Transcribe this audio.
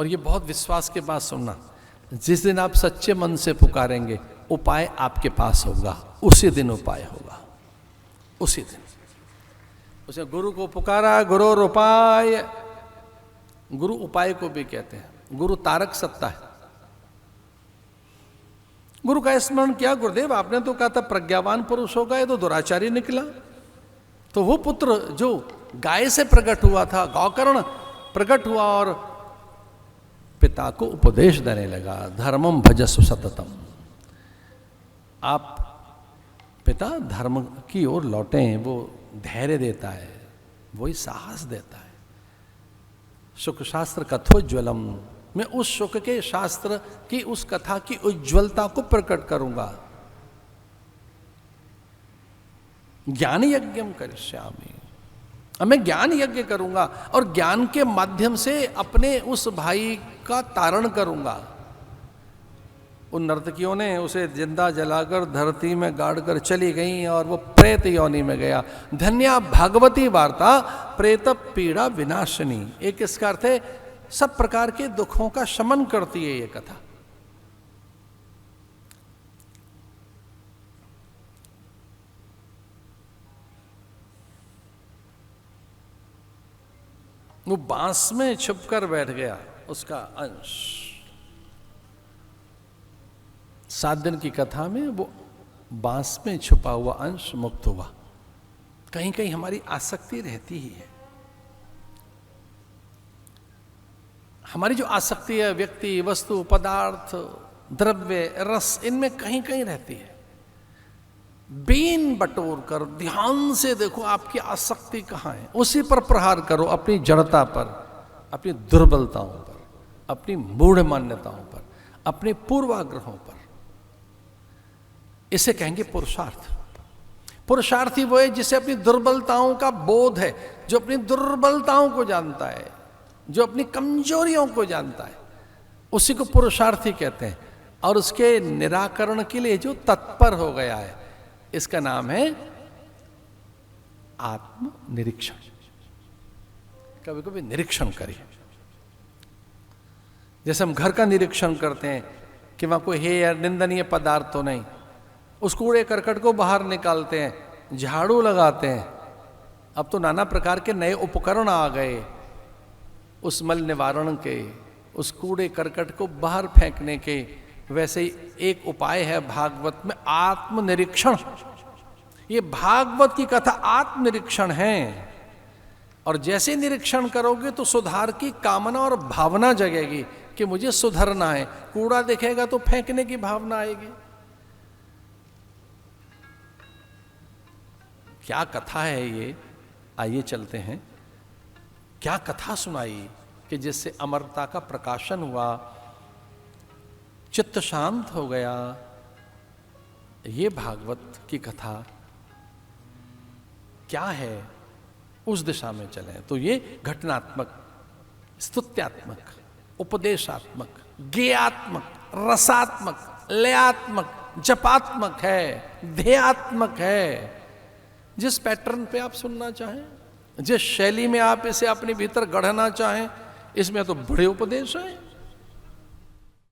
और ये बहुत विश्वास के बाद सुनना, जिस दिन आप सच्चे मन से पुकारेंगे उपाय आपके पास होगा, उसी दिन उपाय होगा, उसी दिन। उसने गुरु को पुकारा, गुरु उपाय, गुरु उपाय को भी कहते हैं, गुरु तारक सत्ता है। गुरु का स्मरण किया, गुरुदेव आपने तो कहा था प्रज्ञावान पुरुष होगा, ये तो दुराचारी निकला। तो वो पुत्र जो गाय से प्रकट हुआ था, गौकर्ण प्रकट हुआ और पिता को उपदेश देने लगा, धर्मम भजस्व सततम। आप पिता धर्म की ओर लौटें, वो धैर्य देता है, वही साहस देता है। शुक शास्त्र कथोज्वलम, मैं उस शुक के शास्त्र की, उस कथा की उज्ज्वलता को प्रकट करूंगा। ज्ञान यज्ञम करिष्यामि, मैं ज्ञान यज्ञ करूंगा और ज्ञान के माध्यम से अपने उस भाई का तारण करूंगा। उन नर्तकियों ने उसे जिंदा जलाकर धरती में गाड़कर चली गई और वो प्रेत योनि में गया। धन्या भागवती वार्ता प्रेत पीड़ा विनाशिनी। एक इसका अर्थ है सब प्रकार के दुखों का शमन करती है ये कथा। वो बांस में छुपकर बैठ गया, उसका अंश। 7 दिन की कथा में वो बांस में छुपा हुआ अंश मुक्त हुआ। कहीं कहीं हमारी आसक्ति रहती ही है। हमारी जो आसक्ति है व्यक्ति, वस्तु, पदार्थ, द्रव्य, रस, इनमें कहीं कहीं रहती है। बीन बटोर कर ध्यान से देखो आपकी आसक्ति कहाँ है, उसी पर प्रहार करो, अपनी जड़ता पर, अपनी दुर्बलताओं पर, अपनी मूढ़ मान्यताओं पर, अपने पूर्वाग्रहों पर। इसे कहेंगे पुरुषार्थ। पुरुषार्थी वो है जिसे अपनी दुर्बलताओं का बोध है, जो अपनी दुर्बलताओं को जानता है, जो अपनी कमजोरियों को जानता है, उसी को पुरुषार्थी कहते हैं। और उसके निराकरण के लिए जो तत्पर हो गया है, इसका नाम है आत्मनिरीक्षण। कभी कभी निरीक्षण करिए। जैसे हम घर का निरीक्षण करते हैं कि वहां कोई है या निंदनीय पदार्थ तो नहीं, उस कूड़े करकट को बाहर निकालते हैं, झाड़ू लगाते हैं। अब तो नाना प्रकार के नए उपकरण आ गए उस मल निवारण के, उस कूड़े करकट को बाहर फेंकने के। वैसे ही एक उपाय है भागवत में, आत्मनिरीक्षण। ये भागवत की कथा आत्मनिरीक्षण है। और जैसे निरीक्षण करोगे तो सुधार की कामना और भावना जगेगी कि मुझे सुधरना है। कूड़ा दिखेगा तो फेंकने की भावना आएगी। क्या कथा है ये, आइए चलते हैं। क्या कथा सुनाई कि जिससे अमरता का प्रकाशन हुआ, चित्त शांत हो गया। ये भागवत की कथा क्या है, उस दिशा में चलें तो ये घटनात्मक, स्तुत्यात्मक, उपदेशात्मक, गेयात्मक, रसात्मक, लयात्मक, जपात्मक है, ध्येयात्मक है। जिस पैटर्न पे आप सुनना चाहें, जिस शैली में आप इसे अपने भीतर गढ़ना चाहें, इसमें तो बड़े उपदेश हैं।